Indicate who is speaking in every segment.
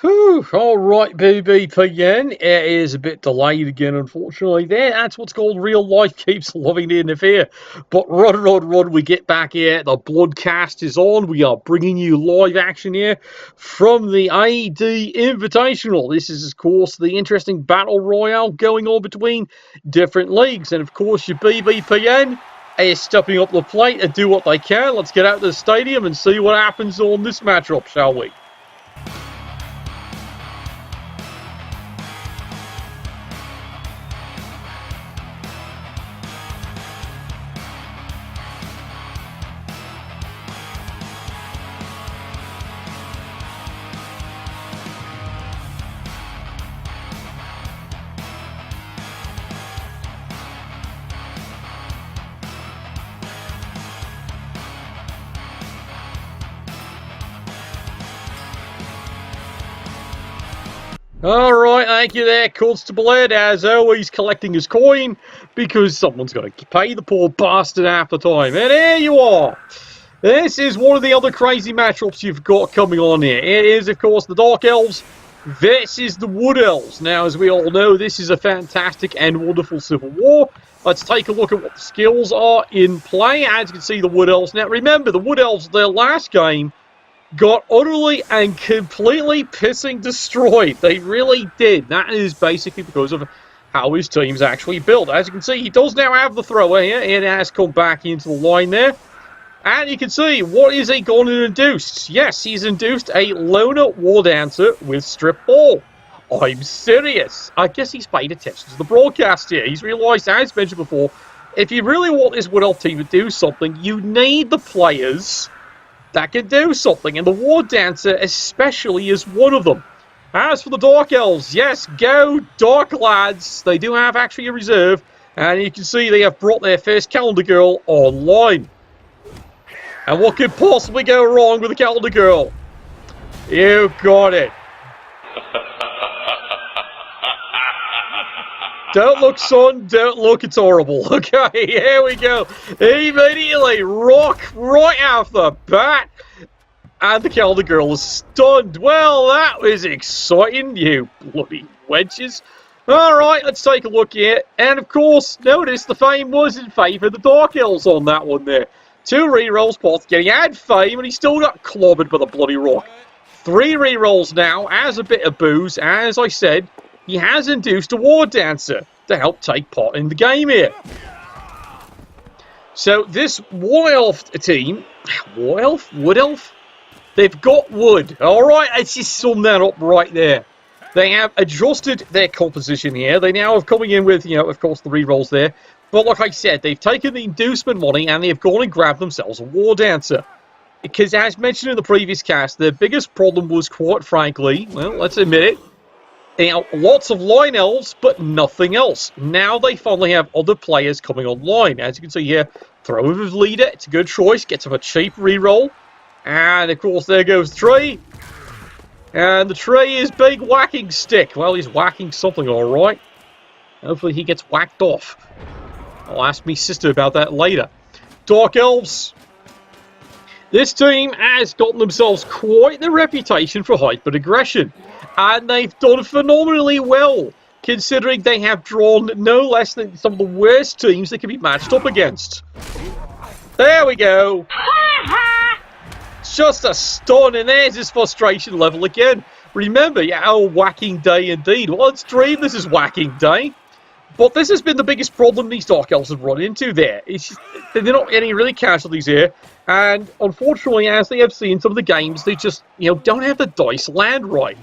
Speaker 1: Whew, all right, BBPN. It is a bit delayed again, unfortunately. That's what's called real life keeps loving to interfere. But run, we get back here. The Bloodcast is on. We are bringing you live action here from the AD Invitational. This is, of course, the interesting battle royale going on between different leagues. And, of course, your BBPN is stepping up the plate to do what they can. Let's get out to the stadium and see what happens on this matchup, shall we? All right, thank you there, Constable Ed, as always, collecting his coin, because someone's got to pay the poor bastard half the time. And here you are. This is one of the other crazy matchups you've got coming on here. It is, of course, the Dark Elves. This is the Wood Elves. Now, as we all know, this is a fantastic and wonderful civil war. Let's take a look at what the skills are in play. As you can see, the Wood Elves. Now, remember, the Wood Elves, their last game, got utterly and completely pissing destroyed. They really did. That is basically because of how his team's actually built. As you can see, he does now have the thrower here. It has come back into the line there. And you can see, what is he gone and induced? Yes, he's induced a loner war dancer with strip ball. I'm serious. I guess he's paid attention to the broadcast here. He's realised, as mentioned before, if you really want this Wood Elf team to do something, you need the players that can do something, and the War Dancer especially is one of them. As for the Dark Elves, yes, go Dark Lads. They do have actually a reserve, and you can see they have brought their first Calendar Girl online. And what could possibly go wrong with a Calendar Girl? You got it. Don't look, son. Don't look. It's horrible. Okay, here we go. Immediately, rock right off the bat. And the Calendar Girl is stunned. Well, that was exciting, you bloody wenches. All right, let's take a look here. And, of course, notice the fame was in favour of the Dark Elves on that one there. 2 rerolls, both getting had fame, and he still got clobbered by the bloody rock. 3 rerolls now, as a bit of booze. As I said, he has induced a War Dancer to help take part in the game here. So this War Elf team, War Elf? Wood Elf? They've got wood. Alright, let's just sum that up right there. They have adjusted their composition here. They now have coming in with, of course, the rerolls there. But like I said, they've taken the inducement money and they've gone and grabbed themselves a War Dancer. Because as mentioned in the previous cast, their biggest problem was, quite frankly, well, let's admit it, lots of line elves, but nothing else. Now they finally have other players coming online. As you can see here, throw with his leader. It's a good choice. Gets him a cheap reroll. And, of course, there goes the tree. And the tree is Big Whacking Stick. Well, he's whacking something, all right. Hopefully he gets whacked off. I'll ask me sister about that later. Dark Elves. This team has gotten themselves quite the reputation for hyper-aggression. And they've done phenomenally well, considering they have drawn no less than some of the worst teams they can be matched up against. There we go. It's just a stun, and there's his frustration level again. Remember, whacking day indeed. Well, it's dream this is whacking day. But this has been the biggest problem these Dark Elves have run into there. It's just, they're not getting really casualties here. And unfortunately, as they have seen some of the games, they just, don't have the dice land right.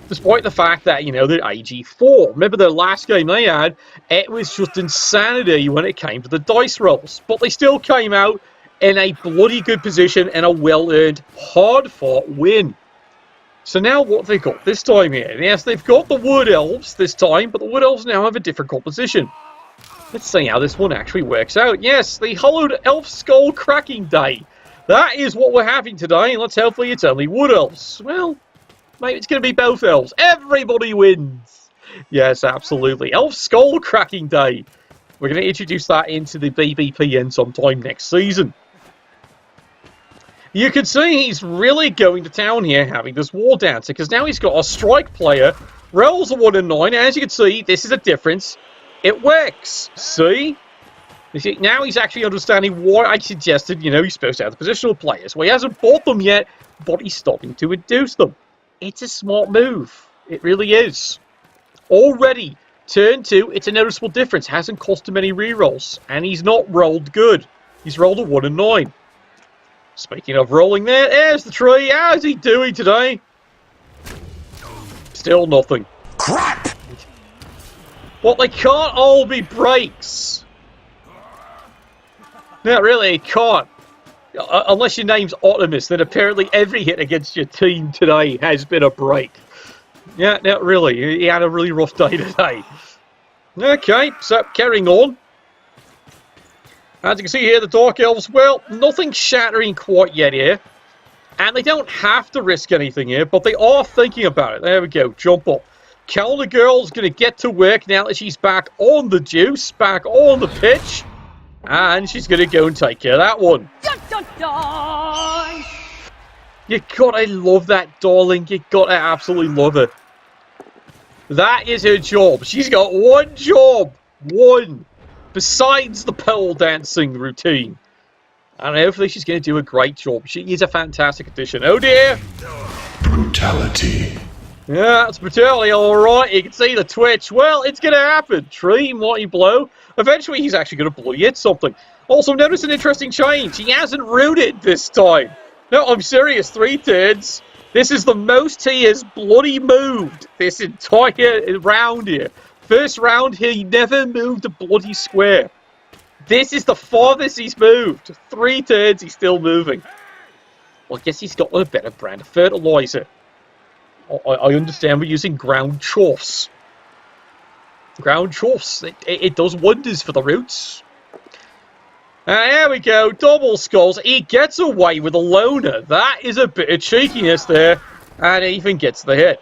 Speaker 1: Despite the fact that, they're AG4. Remember the last game they had, it was just insanity when it came to the dice rolls. But they still came out in a bloody good position and a well-earned, hard-fought win. So now what have they got this time here? Yes, they've got the Wood Elves this time, but the Wood Elves now have a different composition. Let's see how this one actually works out. Yes, the Hollowed Elf Skull Cracking Day. That is what we're having today, and let's hopefully it's only Wood Elves. Well, maybe it's going to be both elves. Everybody wins. Yes, absolutely. Elf Skull Cracking Day. We're going to introduce that into the BBPN sometime next season. You can see he's really going to town here having this War Dancer, because now he's got a strike player, rolls a 1 and 9. As you can see, this is a difference. It works. See? You see, now he's actually understanding why I suggested, you know, he's supposed to have the positional players. Well, he hasn't bought them yet, but he's starting to induce them. It's a smart move. It really is. Already, turn 2, it's a noticeable difference. Hasn't cost him any rerolls. And he's not rolled good. He's rolled a 1 and 9. Speaking of rolling there's the tree. How's he doing today? Still nothing.
Speaker 2: Crap!
Speaker 1: Well, they can't all be breaks. No, really, it can't. Unless your name's Optimus, then apparently every hit against your team today has been a break. Yeah, no, really. He had a really rough day today. Okay, so carrying on. As you can see here, the Dark Elves, well, nothing shattering quite yet here. And they don't have to risk anything here, but they are thinking about it. There we go, jump up. Calendar Girl's going to get to work now that she's back on the juice, back on the pitch. And she's going to go and take care of that one.
Speaker 3: Dun, dun, dun.
Speaker 1: You gotta love that, darling. You gotta absolutely love it. That is her job. She's got one job. One. Besides the pole dancing routine. And hopefully she's going to do a great job. She is a fantastic addition. Oh dear.
Speaker 2: Brutality.
Speaker 1: Yeah, it's brutality, alright. You can see the twitch. Well, it's going to happen. Tree, mighty blow. Eventually, he's actually going to bloody hit something. Also, notice an interesting change. He hasn't rooted this time. No, I'm serious. 3 turns. This is the most he has bloody moved this entire round here. First round, he never moved a bloody square. This is the farthest he's moved. 3 turns, he's still moving. Well, I guess he's got a better brand of fertilizer. I understand we're using ground chuffs. Ground chuffs. It does wonders for the roots. There we go. Double skulls. He gets away with a loner. That is a bit of cheekiness there. And he even gets the hit.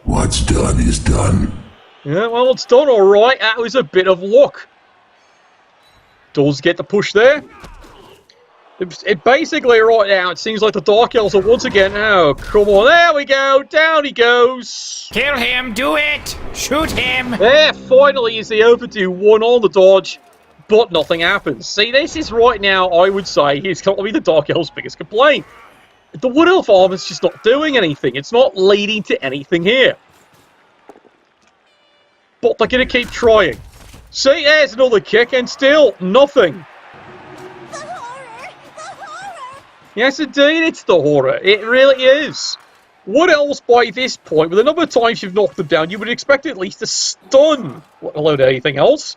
Speaker 2: What's done is done.
Speaker 1: Yeah, well, it's done all right. That was a bit of luck. Does get the push there. It basically, right now, it seems like the Dark Elves are once again... Oh, come on. There we go. Down he goes.
Speaker 4: Kill him. Do it. Shoot him.
Speaker 1: There, finally, is the overdue one on the dodge. But nothing happens. See, this is right now, I would say, he's got to be the Dark Elves' biggest complaint. The Wood Elf arm is just not doing anything. It's not leading to anything here. But they're going to keep trying. See, there's another kick, and still nothing.
Speaker 3: The horror! The horror!
Speaker 1: Yes, indeed, it's the horror. It really is. Wood Elves, by this point, with the number of times you've knocked them down, you would expect at least a stun, let alone anything else.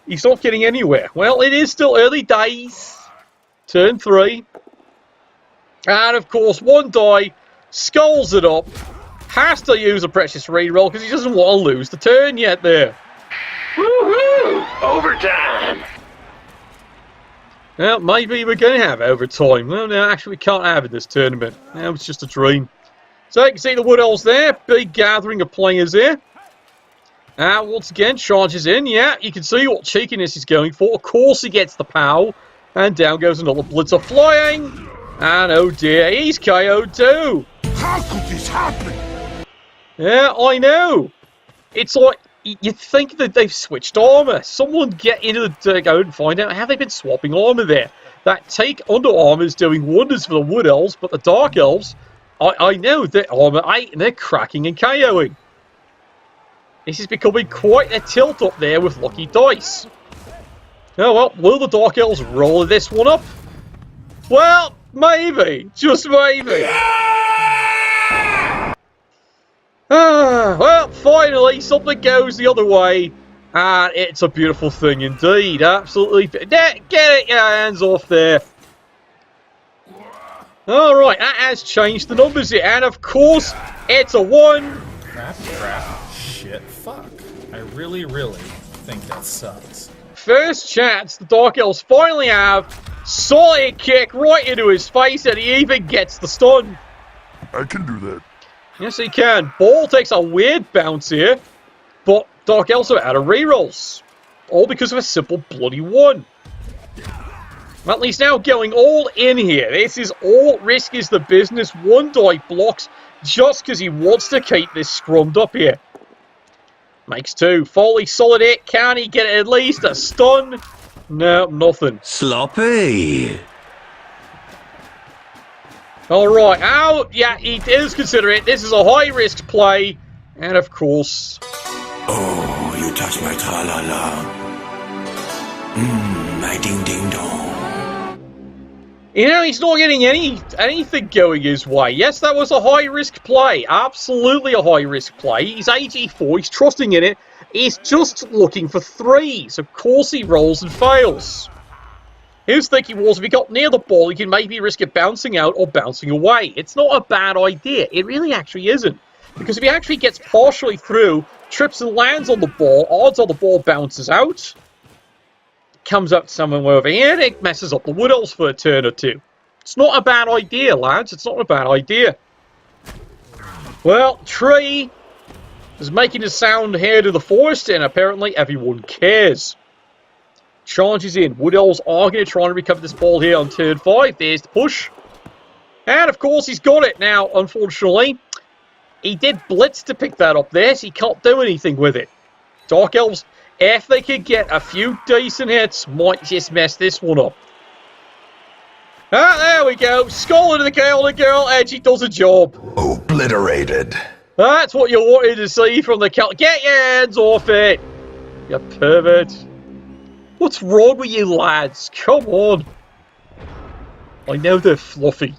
Speaker 1: He's not getting anywhere. Well, it is still early days. Turn 3. And, of course, one die, skulls it up, has to use a precious reroll because he doesn't want to lose the turn yet there.
Speaker 5: Woohoo! Overtime!
Speaker 1: Well, maybe we're going to have overtime. Well, no, actually, we can't have it this tournament. Now it's just a dream. So you can see the Wood Elves there. Big gathering of players here. Once again, charges in. Yeah, you can see what cheekiness he's going for. Of course he gets the POW. And down goes another Blitzer flying. And oh dear, he's KO'd too.
Speaker 2: How could this happen?
Speaker 1: Yeah, I know. It's like, you think that they've switched armor. Someone get into the go and find out, have they been swapping armor there? That take under armor is doing wonders for the Wood Elves, but the Dark Elves, I know their armor 8 and they're cracking and KOing. This is becoming quite a tilt up there with lucky dice. Oh well, will the Dark Elves roll this one up? Well, maybe. Just maybe. Well, finally, something goes the other way. And it's a beautiful thing indeed. Absolutely. Get it, your hands off there. Alright, that has changed the numbers here. And of course, it's a 1.
Speaker 6: Crap. Shit. Fuck. I really think that sucks.
Speaker 1: First chance the Dark Elves finally have. Solid kick right into his face, and he even gets the stun.
Speaker 2: I can do that.
Speaker 1: Yes, he can. Ball takes a weird bounce here, but Dark Elves are out of rerolls. All because of a simple bloody 1. Well, he's now going all in here. This is all risk is the business. One die blocks just because he wants to keep this scrummed up here. Makes two. Foley solid hit. Can he get at least a stun? No, nothing.
Speaker 7: Sloppy.
Speaker 1: Alright, out. Yeah, he does consider it. This is a high-risk play. And, of course...
Speaker 7: Oh, you touch my tra-la-la. My ding-ding-dong.
Speaker 1: You know, he's not getting anything going his way. Yes, that was a high-risk play. Absolutely a high-risk play. He's AG4. He's trusting in it. He's just looking for threes. Of course he rolls and fails. His thinking was if he got near the ball, he can maybe risk it bouncing out or bouncing away. It's not a bad idea. It really actually isn't. Because if he actually gets partially through, trips and lands on the ball, odds on the ball bounces out, comes up somewhere over here, and it messes up the Wood Elves for a turn or two. It's not a bad idea, lads. It's not a bad idea. Well, Tree is making a sound here to the forest, and apparently everyone cares. Charges in. Wood Elves are going to try and recover this ball here on turn 5. There's the push. And, of course, he's got it now, unfortunately. He did blitz to pick that up there, so he can't do anything with it. Dark Elves, if they could get a few decent hits, might just mess this one up. Ah, there we go. Skull into the girl, and she does a job.
Speaker 2: Obliterated.
Speaker 1: That's what you wanted to see from the Cal. Get your hands off it, you pervert. What's wrong with you lads? Come on. I know they're fluffy.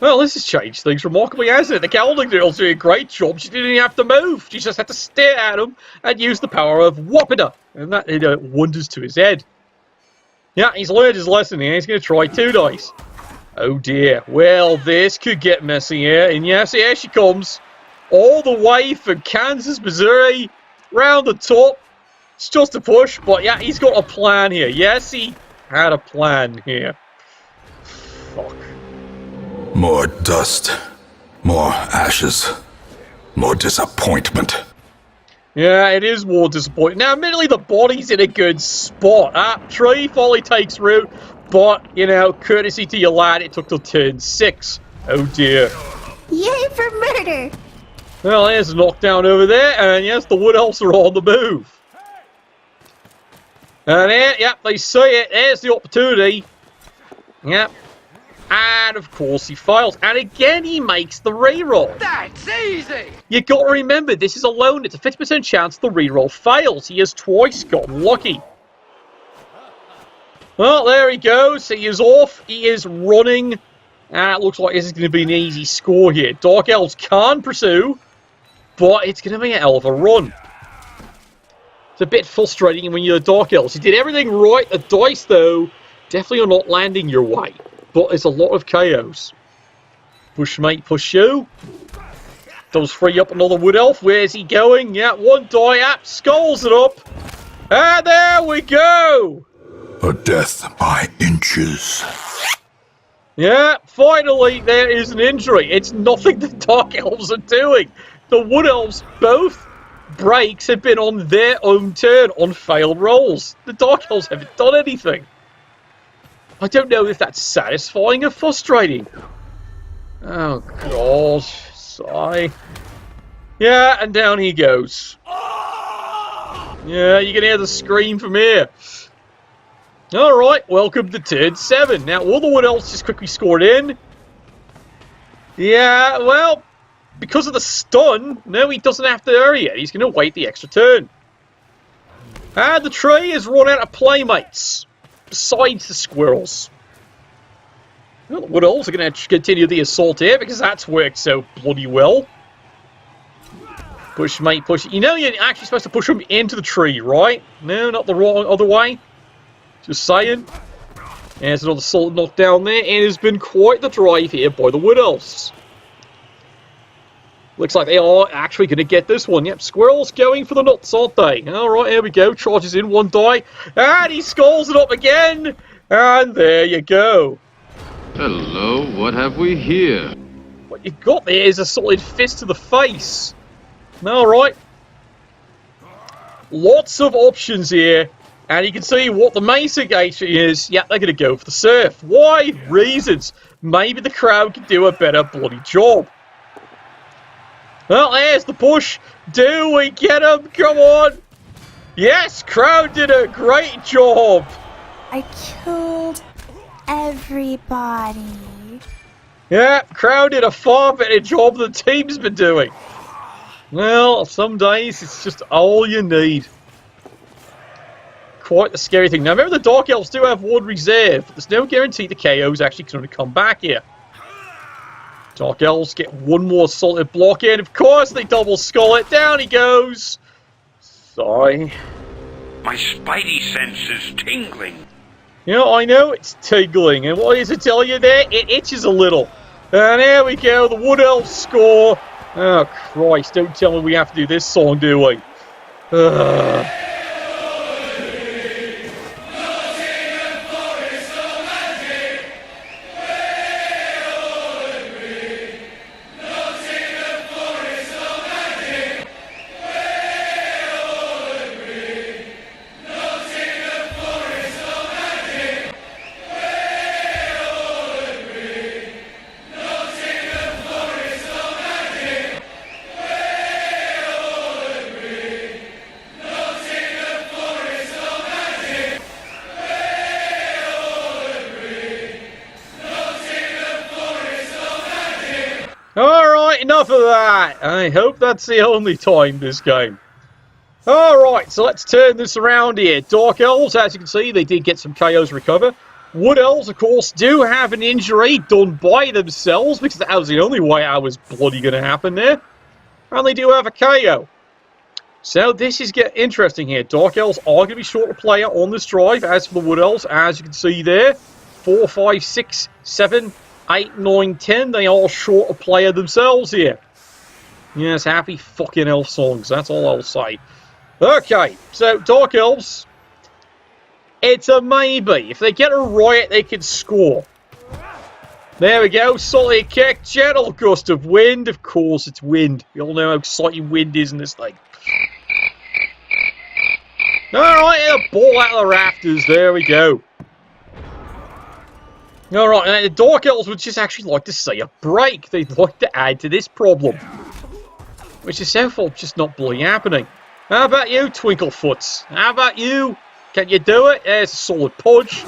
Speaker 1: Well, this has changed things remarkably, hasn't it? The Cowling Girl's doing a great job. She didn't even have to move. She just had to stare at him and use the power of whopping her. And that did wonders to his head. Yeah, he's learned his lesson here. He's going to try 2 dice. Oh dear. Well, this could get messy here. And yes, here she comes. All the way from Kansas, Missouri. Round the top. It's just a push. But yeah, he's got a plan here. Yes, he had a plan here. Fuck.
Speaker 2: More dust. More ashes. More disappointment.
Speaker 1: Yeah, it is more disappointing. Now, admittedly, the body's in a good spot. Tree Folly takes root, but, you know, courtesy to your lad, it took till turn 6. Oh, dear.
Speaker 3: Yay for murder!
Speaker 1: Well, there's a knockdown over there, and yes, the Wood Elves are on the move. And there, yep, they see it. There's the opportunity. Yep. And, of course, he fails. And again, he makes the reroll.
Speaker 5: That's easy!
Speaker 1: You got to remember, this is alone. It's a 50% chance the reroll fails. He has twice gotten lucky. Well, there he goes. He is off. He is running. And it looks like this is going to be an easy score here. Dark Elves can pursue, but it's going to be a hell of a run. It's a bit frustrating when you're Dark Elves. You did everything right. The dice, though, definitely are not landing your way. But it's a lot of chaos. Push, mate, push you. Does free up another Wood Elf. Where's he going? Yeah, 1 die up. Skulls it up. And there we go.
Speaker 2: A death by inches.
Speaker 1: Yeah, finally there is an injury. It's nothing the Dark Elves are doing. The Wood Elves, both breaks have been on their own turn on failed rolls. The Dark Elves haven't done anything. I don't know if that's satisfying or frustrating. Oh, God. Sigh. Yeah, and down he goes. Yeah, you can hear the scream from here. Alright, welcome to turn 7. Now, all the Wood Elves just quickly scored in. Yeah, well, because of the stun, no, he doesn't have to hurry yet. He's going to wait the extra turn. And the tree has run out of playmates. Besides the squirrels. Well, the Wood Elves are going to continue the assault here because that's worked so bloody well. Push, mate, push. You know you're actually supposed to push them into the tree, right? No, not the wrong other way. Just saying. There's another solid knockdown there. It has been quite the drive here by the Wood Elves. Looks like they are actually going to get this one. Yep, squirrels going for the nuts, aren't they? Alright, here we go. Charges in, 1 die. And he skulls it up again. And there you go.
Speaker 8: Hello, what have we here?
Speaker 1: What you've got there is a solid fist to the face. Alright. Lots of options here And you can see what the main suggestion is. Yeah, they're going to go for the surf. Why? Reasons. Maybe the crowd can do a better bloody job. Well, there's the push. Do we get him? Come on. Yes, crowd did a great job.
Speaker 3: I killed everybody.
Speaker 1: Yeah, crowd did a far better job than the team's been doing. Well, some days it's just all you need. Quite the scary thing. Now, remember the Dark Elves do have one reserve, but there's no guarantee the KO is actually going to come back here. Dark Elves get one more solid block in. Of course, they double skull it. Down he goes. Sigh.
Speaker 7: My spidey sense is tingling.
Speaker 1: You know, I know it's tingling, and what does it tell you there? It itches a little. And there we go, the Wood Elves score. Oh, Christ, don't tell me we have to do this song, do we? Alright, enough of that. I hope that's the only time this game. Alright, so let's turn this around here. Dark Elves, as you can see, they did get some KOs recover. Wood Elves, of course, do have an injury done by themselves, because that was the only way I was bloody going to happen there. And they do have a KO. So this is getting interesting here. Dark Elves are going to be short a player on this drive. As for the Wood Elves, as you can see there, 4, 5, 6, 7, 8, 9, 10. They are short a player themselves here. Yes, happy fucking elf songs. That's all I'll say. Okay, so Dark Elves. It's a maybe. If they get a riot, they can score. There we go. Solid kick. Gentle gust of wind. Of course, it's wind. We all know how exciting wind is in this thing. Alright, a ball out of the rafters. There we go. Alright, and the Dark Elves would just actually like to see a break. They'd like to add to this problem. Which is so far just not bloody happening. How about you, Twinklefoots? How about you? Can you do it? There's a solid punch.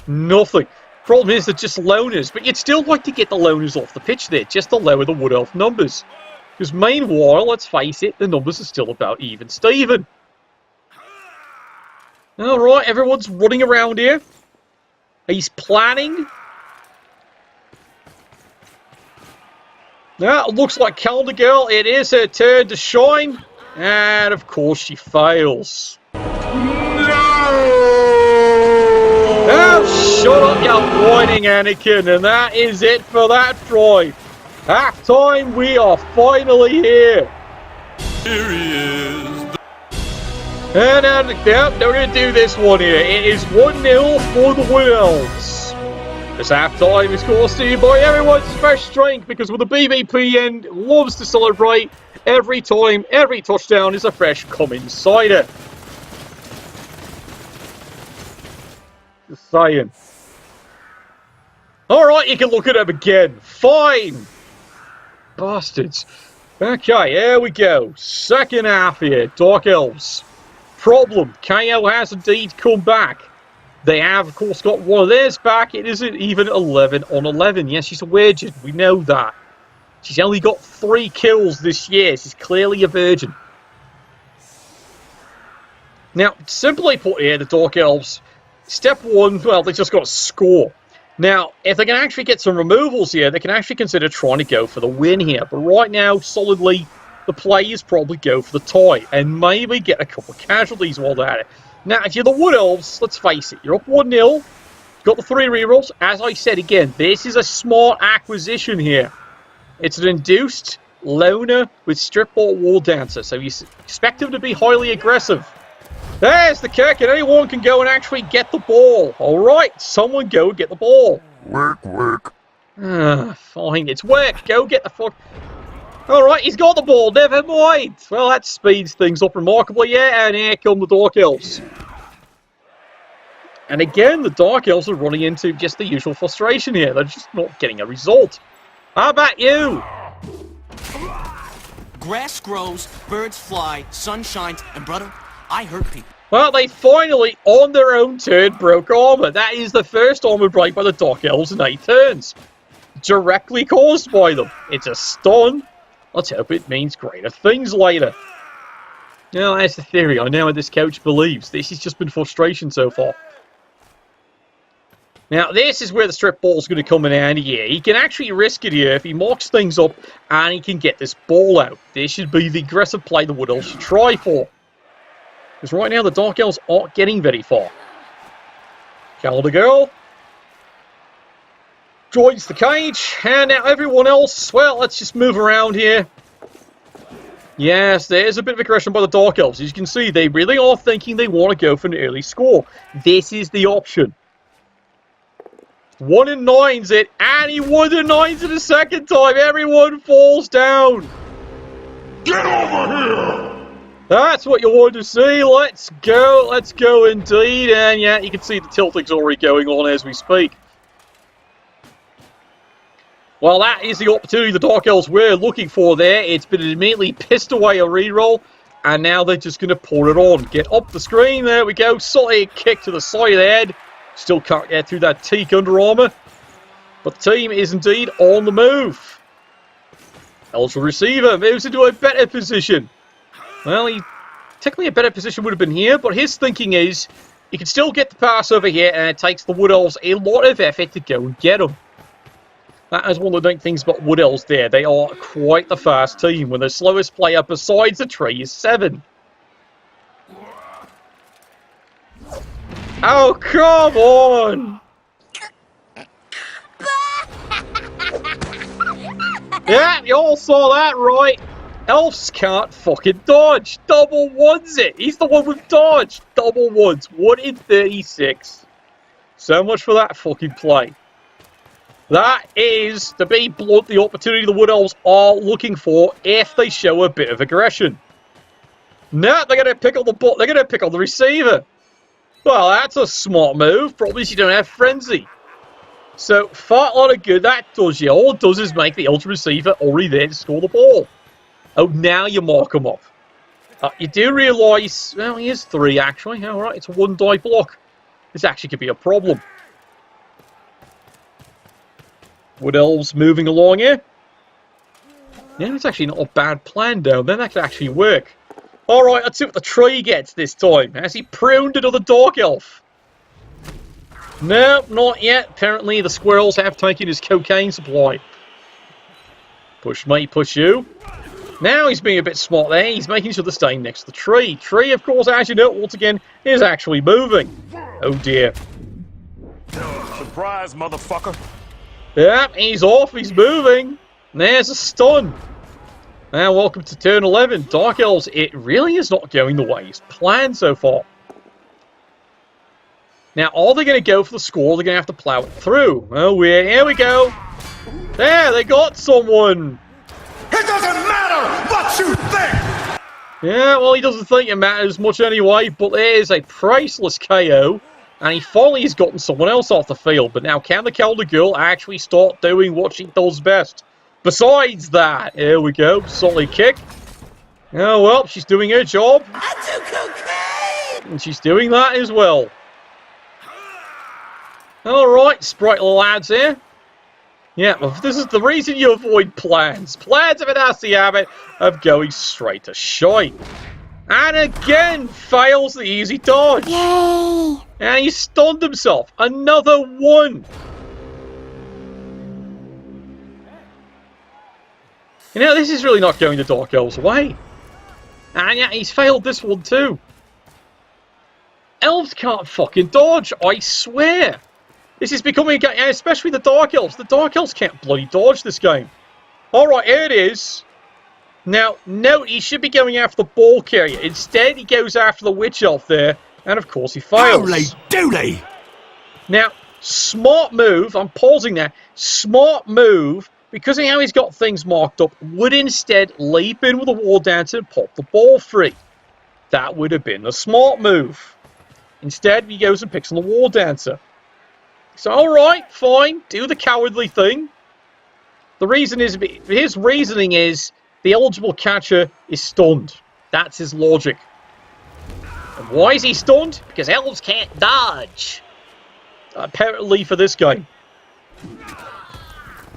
Speaker 1: Nothing. Problem is they're just loners, but you'd still like to get the loners off the pitch there, just to lower the Wood Elf numbers. Because meanwhile, let's face it, the numbers are still about even Steven. Alright, everyone's running around here. He's planning. Now, it looks like Calendar Girl, it is her turn to shine. And of course she fails. Oh, shut up, you whining Anakin. And that is it for that try. Half time, we are finally here.
Speaker 2: Here he is.
Speaker 1: And they're going to do this one here. It is 1-0 for the Wood Elves. This half-time is caused to you by everyone's fresh strength, because with the BBPN loves to celebrate every time, every touchdown is a fresh come-insider. Just saying. Alright, you can look at them again. Fine. Bastards. Okay, here we go. Second half here. Dark Elves. Problem. KO has indeed come back. They have, of course, got one of theirs back. It isn't even 11 on 11. Yes, she's a virgin. We know that. She's only got 3 kills this year. She's clearly a virgin. Now, simply put here, the Dark Elves, step 1, well, they just got to score. Now, if they can actually get some removals here, they can actually consider trying to go for the win here. But right now, solidly, the players probably go for the tie and maybe get a couple of casualties while they're at it. Now, if you're the Wood Elves, let's face it, you're up 1-0, got the 3 rerolls. As I said again, this is a smart acquisition here. It's an induced loner with strip ball wall dancer, so you expect him to be highly aggressive. There's the kick, and anyone can go and actually get the ball. Alright, someone go get the ball.
Speaker 2: Work.
Speaker 1: Fine, it's work. Go get the fuck... Alright, he's got the ball, never mind. Well, that speeds things up remarkably, yeah, and here come the Dark Elves. And again, the Dark Elves are running into just the usual frustration here. They're just not getting a result. How about you?
Speaker 9: Grass grows, birds fly, sun shines, and brother, I hurt people.
Speaker 1: Well, they finally, on their own turn, broke armor. That is the first armor break by the Dark Elves in 8 turns. Directly caused by them. It's a stun. Let's hope it means greater things later. Now, that's the theory. I know what this coach believes. This has just been frustration so far. Now, this is where the strip ball is going to come in handy here. He can actually risk it here if he marks things up and he can get this ball out. This should be the aggressive play the Wood Elves should try for. Because right now, the Dark Elves aren't getting very far. Calendar Girl joins the cage. And now everyone else, well, let's just move around here. Yes, there's a bit of aggression by the Dark Elves. As you can see, they really are thinking they want to go for an early score. This is the option. 1 in 9's it, and he 1 in 9's it a second time. Everyone falls down.
Speaker 2: Get over here!
Speaker 1: That's what you want to see. Let's go indeed. And yeah, you can see the tilting's already going on as we speak. Well, that is the opportunity the Dark Elves were looking for there. It's been immediately pissed away a reroll, and now they're just going to pour it on. Get up the screen. There we go. Solid kick to the side of the head. Still can't get through that teak Under Armour. But the team is indeed on the move. Ultra Receiver moves into a better position. Well, technically a better position would have been here, but his thinking is he can still get the pass over here, and it takes the Wood Elves a lot of effort to go and get him. That is one of the neat things about Wood Elves there. They are quite the fast team, when the slowest player besides the tree is 7. Oh, come on! Yeah, you all saw that, right? Elves can't fucking dodge. Double ones it. He's the one with dodge. Double ones. 1 in 36. So much for that fucking play. That is, to be blunt, the opportunity the Wood Elves are looking for if they show a bit of aggression. No, they're going to pick up the ball. They're going to pick up the receiver. Well, that's a smart move. Probably you don't have frenzy. So, far a lot of good that does you. All it does is make the ultra receiver already there to score the ball. Oh, now you mark him up. You do realise, well, he is 3 actually. Alright, it's a 1 die block. This actually could be a problem. Wood Elves moving along here. Yeah, it's actually not a bad plan down there. That could actually work. Alright, let's see what the tree gets this time. Has he pruned another Dark Elf? No, not yet. Apparently the squirrels have taken his cocaine supply. Push me, push you. Now he's being a bit smart there. He's making sure they're staying next to the tree. Tree, of course, as you know, once again, is actually moving. Oh dear.
Speaker 2: Surprise, motherfucker.
Speaker 1: Yep, he's off. He's moving. There's a stun. Now, welcome to turn 11. Dark Elves, it really is not going the way he's planned so far. Now, are they going to go for the score? They're going to have to plow it through. Oh, here we go. There, they got someone.
Speaker 2: It doesn't matter what you think!
Speaker 1: Yeah, well, he doesn't think it matters much anyway, but there is a priceless KO, and he finally has gotten someone else off the field. But now, can the Calder Girl actually start doing what she does best? Besides that, here we go, solid kick. Oh, well, she's doing her job.
Speaker 9: I do cocaine!
Speaker 1: And she's doing that as well. Alright, sprite lads here. Yeah, well, this is the reason you avoid plans. Plans have a nasty habit of going straight to shite. And again, fails the easy dodge.
Speaker 3: Yay!
Speaker 1: And he stunned himself. Another one. You know, this is really not going the Dark Elves' way. And yeah, he's failed this one too. Elves can't fucking dodge, I swear. This is becoming a game, especially the Dark Elves. The Dark Elves can't bloody dodge this game. Alright, here it is. Now, note, he should be going after the ball carrier. Instead, he goes after the Witch Elf there. And of course, he fails.
Speaker 2: Holy dooly!
Speaker 1: Now, smart move, I'm pausing there. Smart move, because of how he's got things marked up, would instead leap in with a wall dancer and pop the ball free. That would have been the smart move. Instead, he goes and picks on the War Dancer. So, alright, fine, do the cowardly thing. The reason is, his reasoning is, the eligible catcher is stunned. That's his logic. And why is he stunned? Because elves can't dodge. Apparently for this game.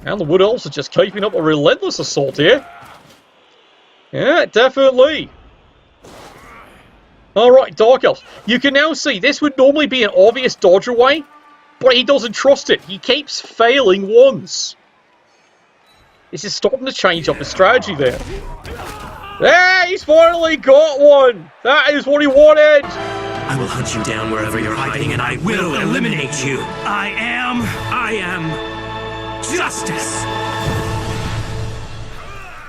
Speaker 1: And the Wood Elves are just keeping up a relentless assault here. Yeah, definitely. Alright, Dark Elves. You can now see, this would normally be an obvious dodge away, but he doesn't trust it. He keeps failing once. This is starting to change up his strategy there. There, he's finally got one! That is what he wanted!
Speaker 9: I will hunt you down wherever you're hiding, and I will eliminate you. I am justice.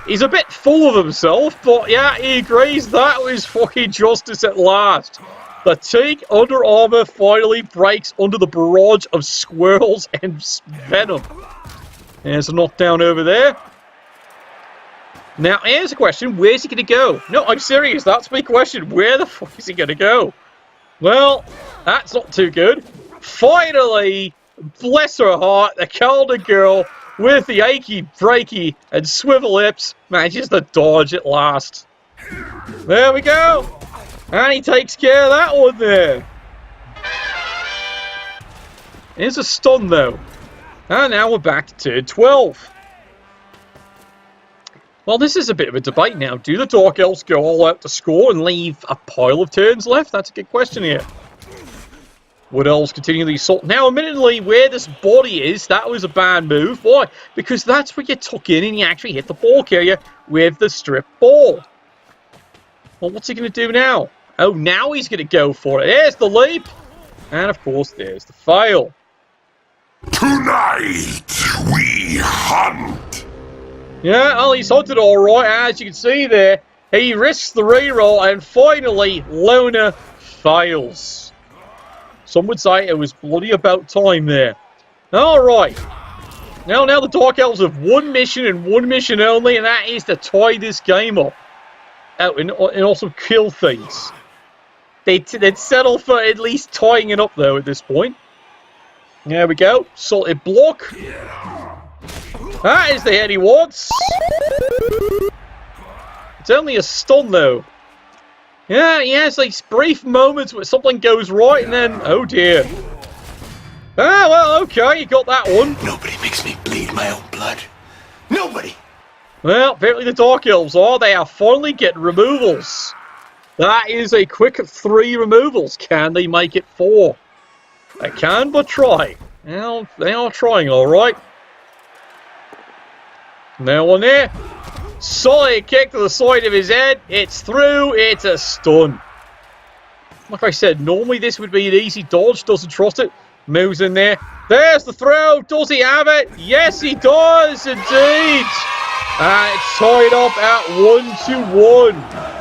Speaker 1: He's a bit full of himself, but yeah, he agrees that was fucking justice at last. The teak Under Armour finally breaks under the barrage of squirrels and venom. There's a knockdown over there. Now, here's a question. Where's he going to go? No, I'm serious. That's my question. Where the fuck is he going to go? Well, that's not too good. Finally, bless her heart, the Calder girl with the achy, breaky, and swivel lips manages to dodge at last. There we go. And he takes care of that one there. Here's a stun, though. And now we're back to turn 12. Well, this is a bit of a debate now. Do the Dark Elves go all out to score and leave a pile of turns left? That's a good question here. Wood Elves continue the assault. Now, admittedly, where this body is, that was a bad move. Why? Because that's where you tuck in and you actually hit the ball carrier with the strip ball. Well, what's he going to do now? Oh, now he's going to go for it. There's the leap. And, of course, there's the fail.
Speaker 2: Tonight, we hunt.
Speaker 1: Yeah, well, he's hunted all right. As you can see there, he risks the reroll, and finally, Lona fails. Some would say it was bloody about time there. All right. Now the Dark Elves have one mission and one mission only, and that is to tie this game up. Oh, and also kill things. They'd settle for at least tying it up, though, at this point. There we go. Salted block. That is the head he wants. It's only a stun, though. Yeah, he has these brief moments where something goes right, and then, oh dear. Ah, well, okay, you got that one.
Speaker 2: Nobody makes me bleed my own blood. Nobody!
Speaker 1: Well, apparently the Dark Elves are. They are finally getting removals. That is a quick 3 removals. Can they make it 4? They can, but try. Well, they are trying, alright. Now one there. Solid kick to the side of his head. It's through. It's a stun. Like I said, normally this would be an easy dodge. Doesn't trust it. Moves in there. There's the throw. Does he have it? Yes, he does, indeed. And it's tied up at 1-1.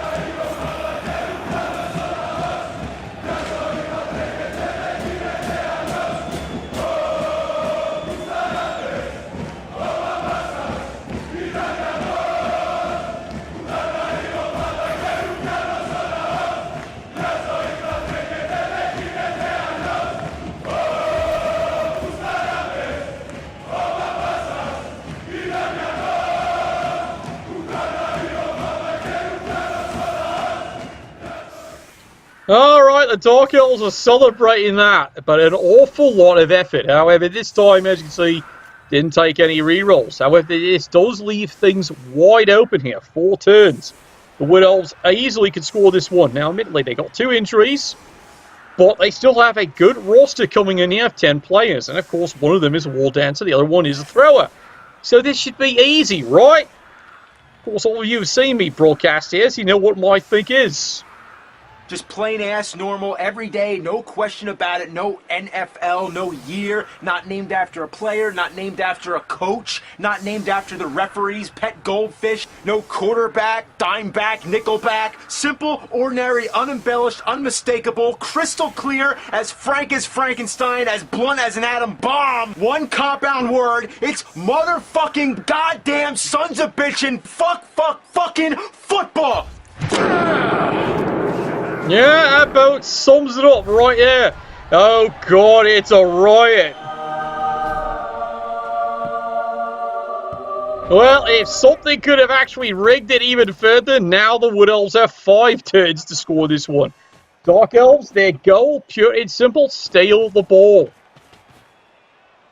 Speaker 1: Alright, the Dark Elves are celebrating that, but an awful lot of effort. However, this time, as you can see, didn't take any rerolls. However, this does leave things wide open here. 4 turns. The Wood Elves easily could score this one. Now, admittedly, they got 2 injuries, but they still have a good roster coming in here of 10 players. And, of course, one of them is a War Dancer, the other one is a Thrower. So this should be easy, right? Of course, all of you have seen me broadcast here, so you know what my think is.
Speaker 10: Just plain ass, normal, everyday, no question about it, no NFL, no year, not named after a player, not named after a coach, not named after the referee's pet goldfish, no quarterback, dime back, nickel back, simple, ordinary, unembellished, unmistakable, crystal clear, as frank as Frankenstein, as blunt as an atom bomb, one compound word, it's motherfucking goddamn sons of bitchin' fucking football!
Speaker 1: Yeah, that about sums it up right there. Oh god, it's a riot. Well, if something could have actually rigged it even further, now the Wood Elves have 5 turns to score this one. Dark Elves, their goal, pure and simple, steal the ball.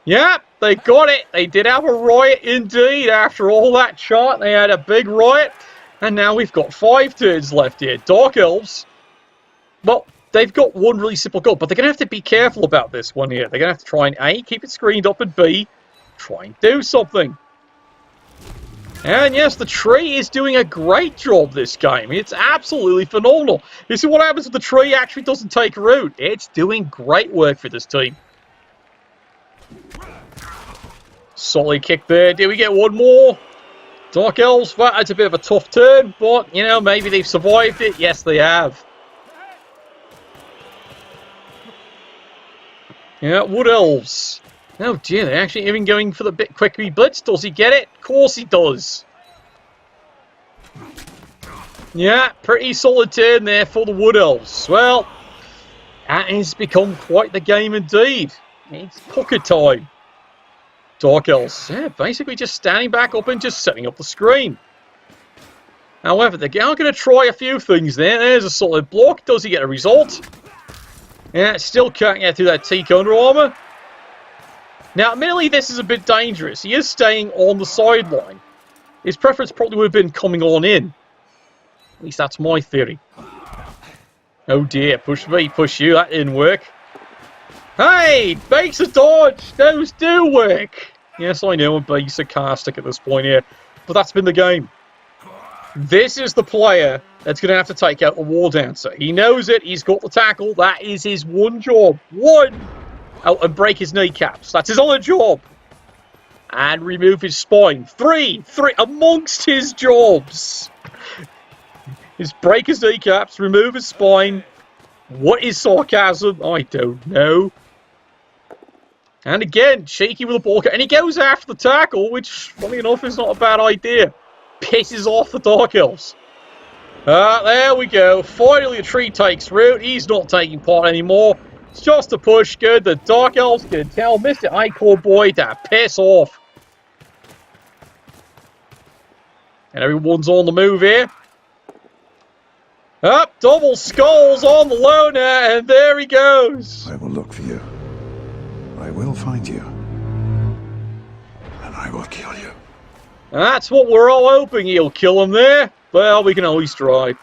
Speaker 1: Yeah, they got it. They did have a riot indeed. After all that chart, they had a big riot. And now we've got 5 turns left here. Dark Elves, well, they've got one really simple goal, but they're going to have to be careful about this one here. They're going to have to try and A, keep it screened up, and B, try and do something. And yes, the tree is doing a great job this game. It's absolutely phenomenal. You see what happens if the tree actually doesn't take root? It's doing great work for this team. Solid kick there. Did we get one more? Dark Elves, well, that's a bit of a tough turn, but, you know, maybe they've survived it. Yes, they have. Yeah, Wood Elves. Oh dear, they're actually even going for the bit quickly blitz. Does he get it? Of course he does. Yeah, pretty solid turn there for the Wood Elves. Well, that has become quite the game indeed. It's pocket time. Dark Elves, yeah, basically just standing back up and just setting up the screen. However, they are going to try a few things there. There's a solid block. Does he get a result? Yeah, still can't get through that teak under armor. Now, admittedly, this is a bit dangerous. He is staying on the sideline. His preference probably would have been coming on in. At least that's my theory. Oh dear, push me, push you. That didn't work. Hey, bakes a dodge. Those do work. Yes, I know I'm being sarcastic at this point here, but that's been the game. This is the player that's going to have to take out the War Dancer. He knows it. He's got the tackle. That is his one job. One! Oh, and break his kneecaps. That's his other job. And remove his spine. Three amongst his jobs. Is break his kneecaps, remove his spine. What is sarcasm? I don't know. And again, cheeky with the ball. And he goes after the tackle, which, funny enough, is not a bad idea. Pisses off the Dark Elves. There we go. Finally, the tree takes root. He's not taking part anymore. It's just a push. Good. The Dark Elves can tell Mr. Icore Boy to piss off. And everyone's on the move here. Up, double skulls on the loner, and there he goes.
Speaker 2: I will look for you. I will find you. And I will kill you.
Speaker 1: That's what we're all hoping he'll kill him there. Well, we can always try.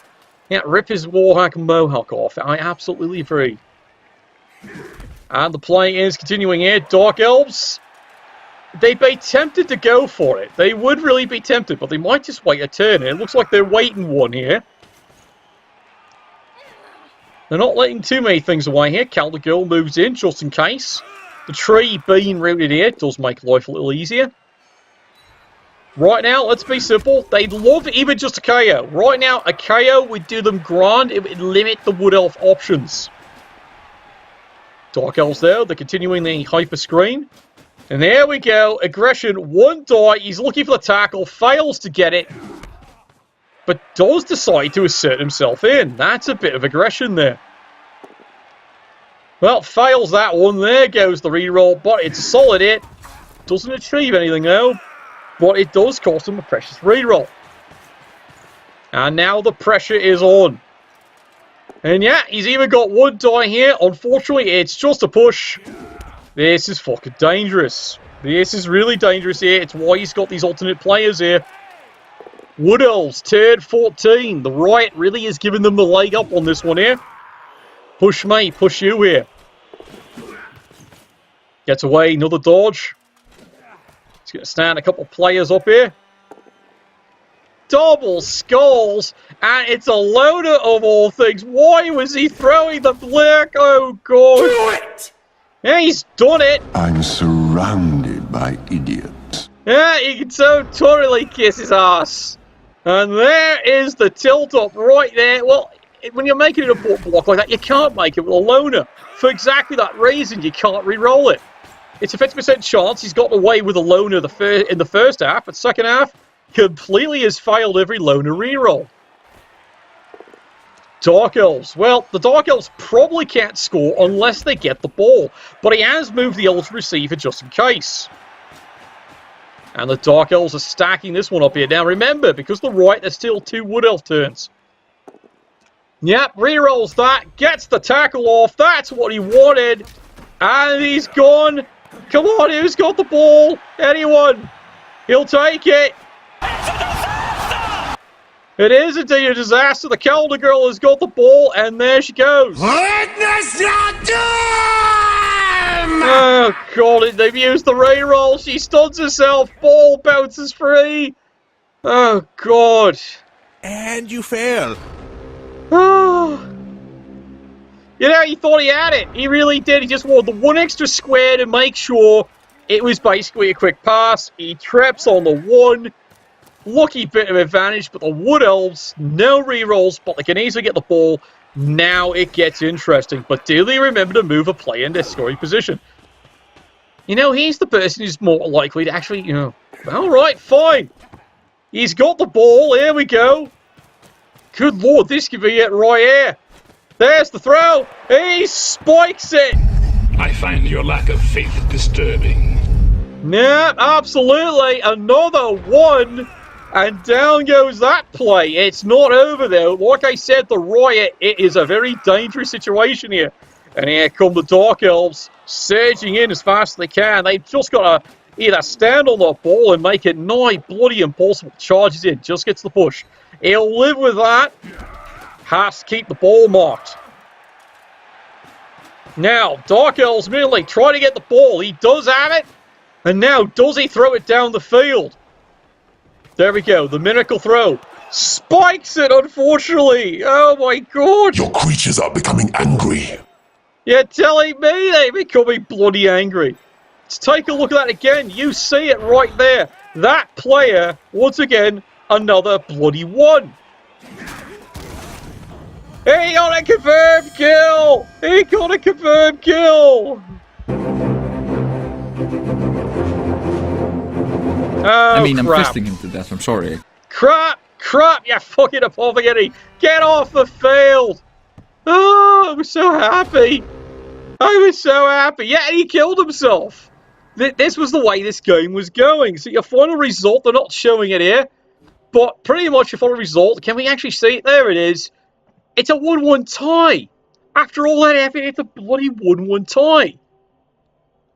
Speaker 1: Yeah, rip his Warhack and Mohawk off. I absolutely agree. And the play is continuing here. Dark Elves. They'd be tempted to go for it. They would really be tempted, but they might just wait a turn. It looks like they're waiting one here. They're not letting too many things away here. Caldergill moves in just in case. The tree being rooted here does make life a little easier. Right now, let's be simple. They'd love even just a KO. Right now, a KO would do them grand. It would limit the Wood Elf options. Dark Elves there. They're continuing the hyper screen. And there we go. Aggression. One die. He's looking for the tackle. Fails to get it. But does decide to assert himself in. That's a bit of aggression there. Well, fails that one. There goes the reroll. But it's a solid hit. Doesn't achieve anything though. But it does cost him a precious reroll. And now the pressure is on. And yeah, he's even got one die here. Unfortunately, it's just a push. This is fucking dangerous. This is really dangerous here. It's why he's got these alternate players here. Wood Elves, turn 14. The riot really is giving them the leg up on this one here. Push me, push you here. Gets away, another dodge. He's going to stand a couple players up here. Double skulls, and it's a loader of all things. Why was he throwing the black? Oh, God.
Speaker 9: Do it!
Speaker 1: Yeah, he's done it.
Speaker 2: I'm surrounded by idiots.
Speaker 1: Yeah, he can so totally kiss his ass. And there is the tilt up right there. Well, when you're making it a block like that, you can't make it with a loner. For exactly that reason, you can't re-roll it. It's a 50% chance he's got away with a loner in the first half, but second half, completely has failed every loner re-roll. Dark Elves. Well, the Dark Elves probably can't score unless they get the ball, but he has moved the Elves receiver just in case. And the Dark Elves are stacking this one up here. Now remember, because the right, there's still 2 Wood Elf turns. Yep, rerolls that, gets the tackle off, that's what he wanted. And he's gone. Come on, who's got the ball? Anyone? He'll take it. It is indeed a disaster. The Calendar Girl has got the ball, and there she goes.
Speaker 2: Witness your doom!
Speaker 1: Oh, God, they've used the reroll. She stuns herself. Ball bounces free. Oh, God.
Speaker 2: And you fail.
Speaker 1: Oh. You know, he thought he had it. He really did. He just wanted the one extra square to make sure it was basically a quick pass. He trips on the 1. Lucky bit of advantage, but the Wood Elves, no rerolls, but they can easily get the ball. Now it gets interesting. But do they remember to move a player in their scoring position? You know, he's the person who's more likely to actually, you know, all right, fine. He's got the ball. Here we go. Good Lord, this could be it right here. There's the throw. He spikes it.
Speaker 5: I find your lack of faith disturbing.
Speaker 1: Yeah, absolutely. Another 1. And down goes that play. It's not over, though. Like I said, the Riot, it is a very dangerous situation here. And here come the Dark Elves, surging in as fast as they can. They've just got to either stand on the ball and make it nigh bloody impossible. Charges in, just gets the push. He'll live with that. Has to keep the ball marked. Now, Dark Elves merely try to get the ball. He does have it. And now, does he throw it down the field? There we go, the miracle throw. Spikes it, unfortunately. Oh my God.
Speaker 2: Your creatures are becoming angry.
Speaker 1: You're telling me they're becoming bloody angry. Let's take a look at that again. You see it right there. That player, once again, another bloody 1. He got a confirmed kill. He got a confirmed kill. Oh,
Speaker 11: I mean, I'm
Speaker 1: crap.
Speaker 11: fisting him to death, I'm sorry.
Speaker 1: Crap, you fucking apothecary. Get off the field. Oh, I was so happy. Yeah, he killed himself. This was the way this game was going. So your final result, they're not showing it here. But pretty much your final result, can we actually see it? There it is. It's a 1-1 tie. After all that effort, it's a bloody 1-1 tie.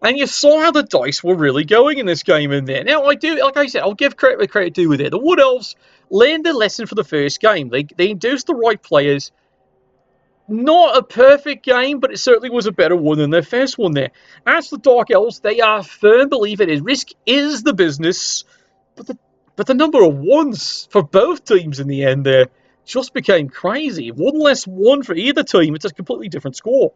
Speaker 1: And you saw how the dice were really going in this game in there. Now, I do, like I said, I'll give credit where credit due with it. The Wood Elves learned their lesson for the first game. They induced the right players. Not a perfect game, but it certainly was a better one than their first one there. As for the Dark Elves, they are firm believers risk is the business, but the number of 1s for both teams in the end there just became crazy. 1 less 1 for either team, it's a completely different score.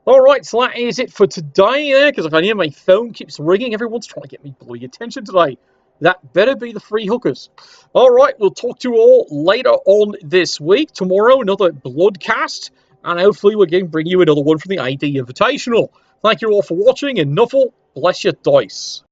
Speaker 1: Alright, so that is it for today there, because if I hear my phone keeps ringing, everyone's trying to get me bloody attention today. That better be the free hookers. Alright, we'll talk to you all later on this week. Tomorrow, another Bloodcast, and hopefully we're going to bring you another one from the ID Invitational. Thank you all for watching, and Nuffle, bless your dice.